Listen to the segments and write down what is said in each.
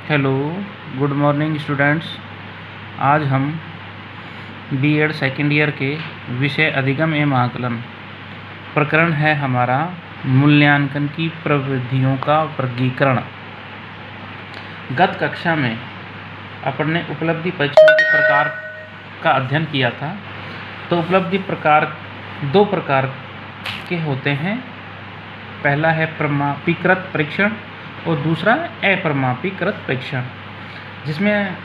Hello, good morning students. आज हम BEd second year के विषय अधिगम एवं आकलन प्रकरण है हमारा मूल्यांकन की प्रविधियों का वर्गीकरण। गत कक्षा में अपन ने उपलब्धि परीक्षण के प्रकार का अध्ययन किया था। तो उपलब्धि प्रकार दो प्रकार के होते हैं। पहला है प्रमापीकृत परीक्षण और दूसरा अप्रमापीकृत परीक्षण, जिसमें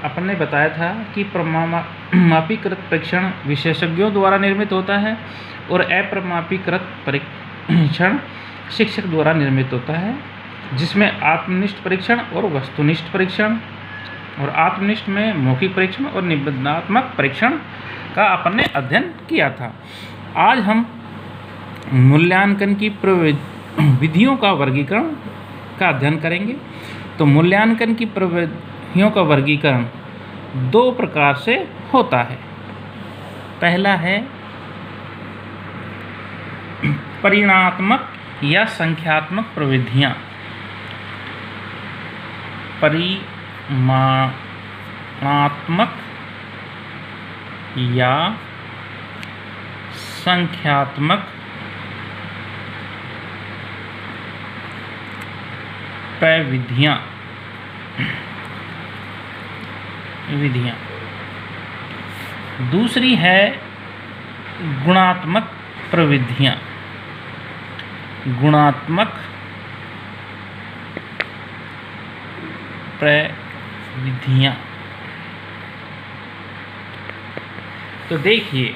अपन ने बताया था कि प्रमापीकृत परीक्षण विशेषज्ञों द्वारा निर्मित होता है और अप्रमापीकृत परीक्षण शिक्षक द्वारा निर्मित होता है, जिसमें आत्मनिष्ठ परीक्षण और वस्तुनिष्ठ परीक्षण, और आत्मनिष्ठ में मौखिक परीक्षण और निबंधात्मक परीक्षण का अपन ने अध्ययन किया था। आज हम मूल्यांकन की प्रविधियों का वर्गीकरण का अध्ययन करेंगे। तो मूल्यांकन की प्रविधियों का वर्गीकरण दो प्रकार से होता है। पहला है परिमाणात्मक या संख्यात्मक प्रविधियां। परिमाणात्मक या संख्यात्मक प्रविधियां। दूसरी है गुणात्मक प्रविधियां। गुणात्मक प्रविधियां। तो देखिए,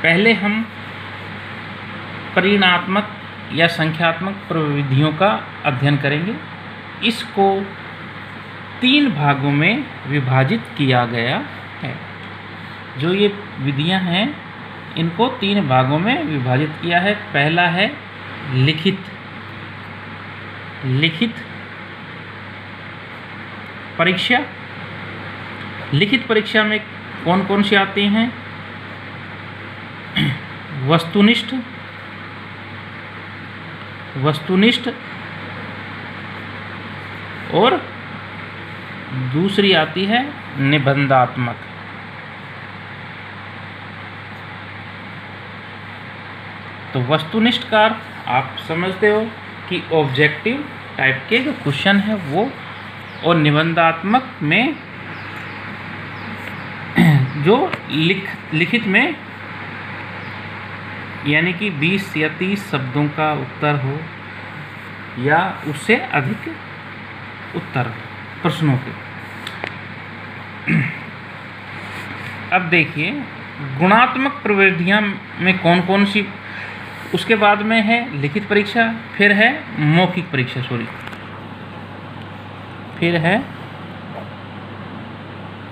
पहले हम परिमाणात्मक या संख्यात्मक प्रविधियों का अध्ययन करेंगे। इसको तीन भागों में विभाजित किया गया है। जो ये विधियां हैं, इनको तीन भागों में विभाजित किया है। पहला है लिखित परीक्षा। लिखित परीक्षा में कौन कौन सी आती हैं? वस्तुनिष्ठ और दूसरी आती है निबंधात्मक। तो वस्तुनिष्ठ का आप समझते हो कि ऑब्जेक्टिव टाइप के जो क्वेश्चन है वो, और निबंधात्मक में जो लिखित में यानी कि 20 या 30 शब्दों का उत्तर हो या उससे अधिक उत्तर प्रश्नों के। अब देखिए, गुणात्मक प्रविधियां में कौन कौन सी, उसके बाद में है लिखित परीक्षा, फिर है मौखिक परीक्षा, फिर है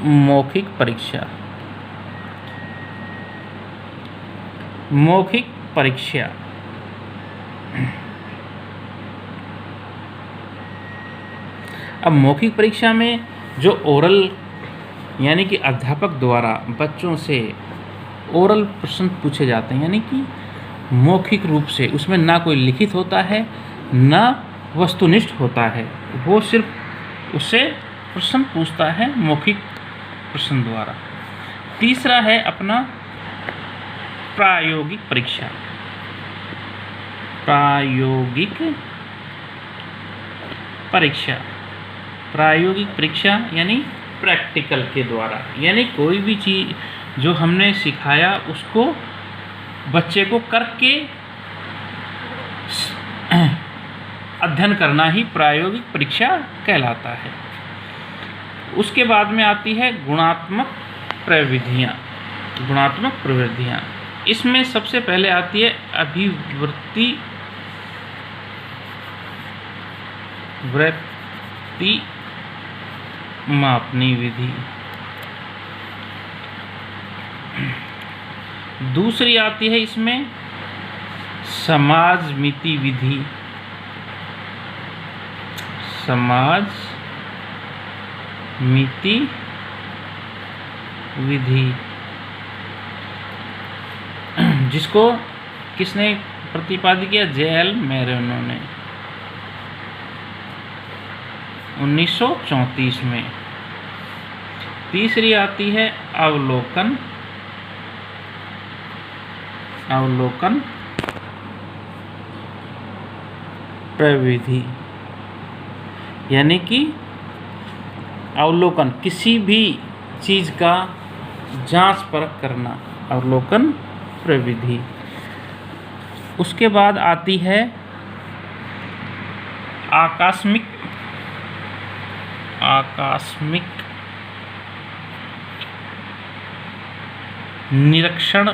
मौखिक परीक्षा। मौखिक परीक्षा अब मौखिक परीक्षा में जो ओरल यानी कि अध्यापक द्वारा बच्चों से ओरल प्रश्न पूछे जाते हैं, यानी कि मौखिक रूप से, उसमें ना कोई लिखित होता है ना वस्तुनिष्ठ होता है, वो सिर्फ उससे प्रश्न पूछता है मौखिक प्रश्न द्वारा। तीसरा है अपना प्रायोगिक परीक्षा। प्रायोगिक परीक्षा यानी प्रैक्टिकल के द्वारा, यानी कोई भी चीज़ जो हमने सिखाया उसको बच्चे को करके अध्ययन करना ही प्रायोगिक परीक्षा कहलाता है। उसके बाद में आती है गुणात्मक प्रविधियां। इसमें सबसे पहले आती है वृत्ति मापनी विधि। दूसरी आती है इसमें समाजमिति विधि। जिसको किसने प्रतिपादित किया? जे.एल. मेरोनो ने। 1934 में। तीसरी आती है अवलोकन प्रविधि, यानी कि अवलोकन, किसी भी चीज़ का जांच परख करना, अवलोकन प्रविधि। उसके बाद आती है आकस्मिक निरीक्षण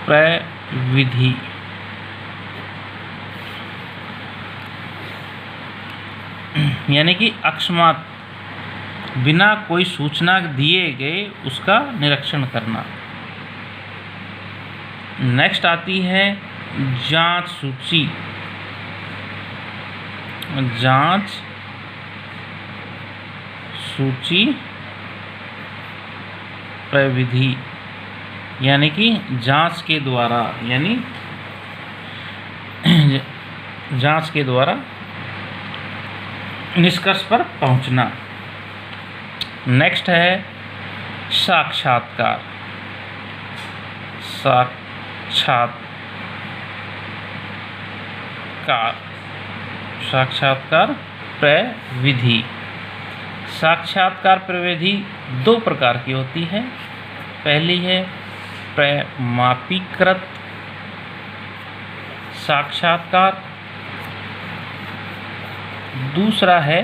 प्रविधि, यानी कि अकस्मात बिना कोई सूचना दिए गए उसका निरीक्षण करना। नेक्स्ट आती है जांच सूची प्रविधि, यानी कि जांच के द्वारा निष्कर्ष पर पहुंचना। नेक्स्ट है साक्षात्कार प्रविधि। साक्षात्कार प्रविधि दो प्रकार की होती है। पहली है प्रमापीकृत साक्षात्कार, दूसरा है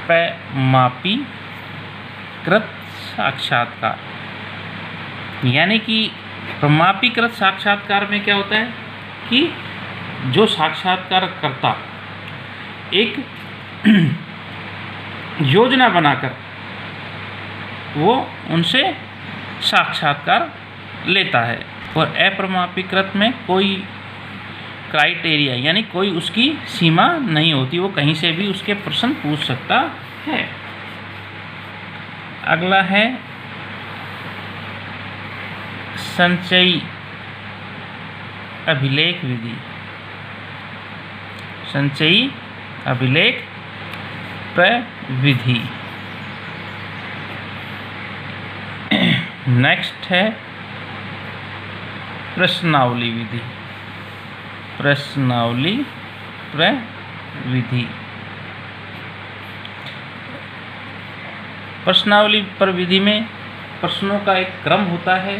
अप्रमापीकृत साक्षात्कार। यानी कि प्रमापीकृत साक्षात्कार में क्या होता है कि जो साक्षात्कारकर्ता एक योजना बनाकर वो उनसे साक्षात्कार लेता है, और अप्रमापीकृत में कोई क्राइटेरिया यानी कोई उसकी सीमा नहीं होती, वो कहीं से भी उसके प्रश्न पूछ सकता है। अगला है संचयी अभिलेख विधि। संचयी अभिलेख प्रविधि। नेक्स्ट है प्रश्नावली विधि। प्रश्नावली प्रविधि। प्रश्नावली प्रविधि में प्रश्नों का एक क्रम होता है,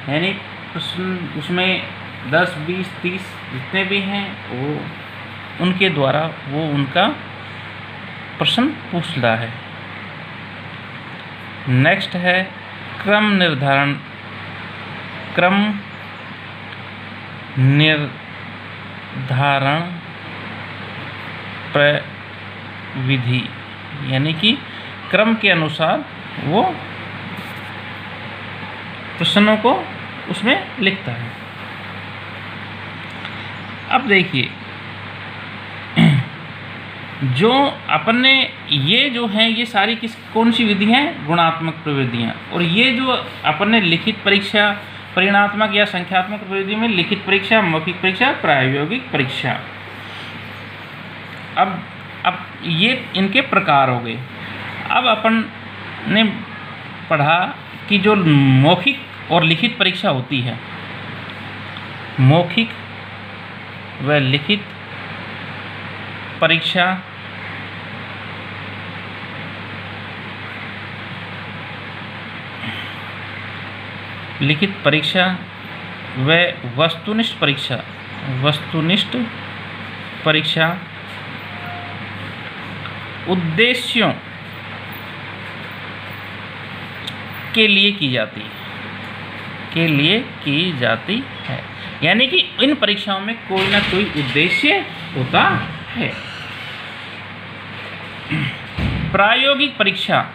यानी प्रश्न उसमें 10, 20, 30 जितने भी हैं वो उनके द्वारा वो उनका प्रश्न पूछता है। नेक्स्ट है क्रम निर्धारण प्रविधि, यानी कि क्रम के अनुसार वो प्रश्नों को उसमें लिखता है। अब देखिए, जो अपन ने ये जो हैं ये सारी कौन सी विधि हैं? गुणात्मक प्रविधियाँ। और ये जो अपन ने लिखित परीक्षा, परिणात्मक या संख्यात्मक प्रविधि में लिखित परीक्षा, मौखिक परीक्षा, प्रायोगिक परीक्षा। अब ये इनके प्रकार हो गए। अब अपन ने पढ़ा कि जो मौखिक और लिखित परीक्षा होती है, मौखिक व लिखित परीक्षा व वस्तुनिष्ठ परीक्षा उद्देश्यों के लिए की जाती है, यानी कि इन परीक्षाओं में कोई ना कोई उद्देश्य होता है। प्रायोगिक परीक्षा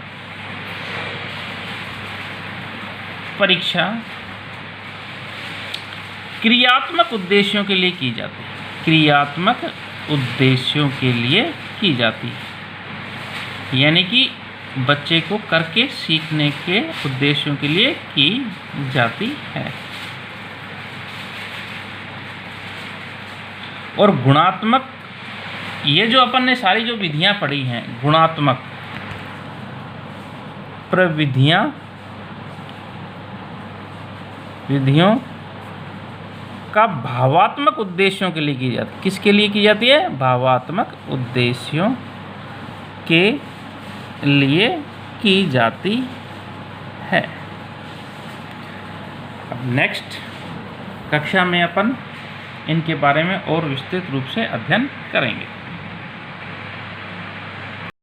क्रियात्मक उद्देश्यों के लिए की जाती है। क्रियात्मक उद्देश्यों के लिए की जाती है, यानी कि बच्चे को करके सीखने के उद्देश्यों के लिए की जाती है। और गुणात्मक, ये जो अपन ने सारी जो विधियां पढ़ी हैं, गुणात्मक विधियों का भावात्मक उद्देश्यों के लिए की जाती है। किसके लिए की जाती है? भावात्मक उद्देश्यों के लिए की जाती है। अब नेक्स्ट कक्षा में अपन इनके बारे में और विस्तृत रूप से अध्ययन करेंगे।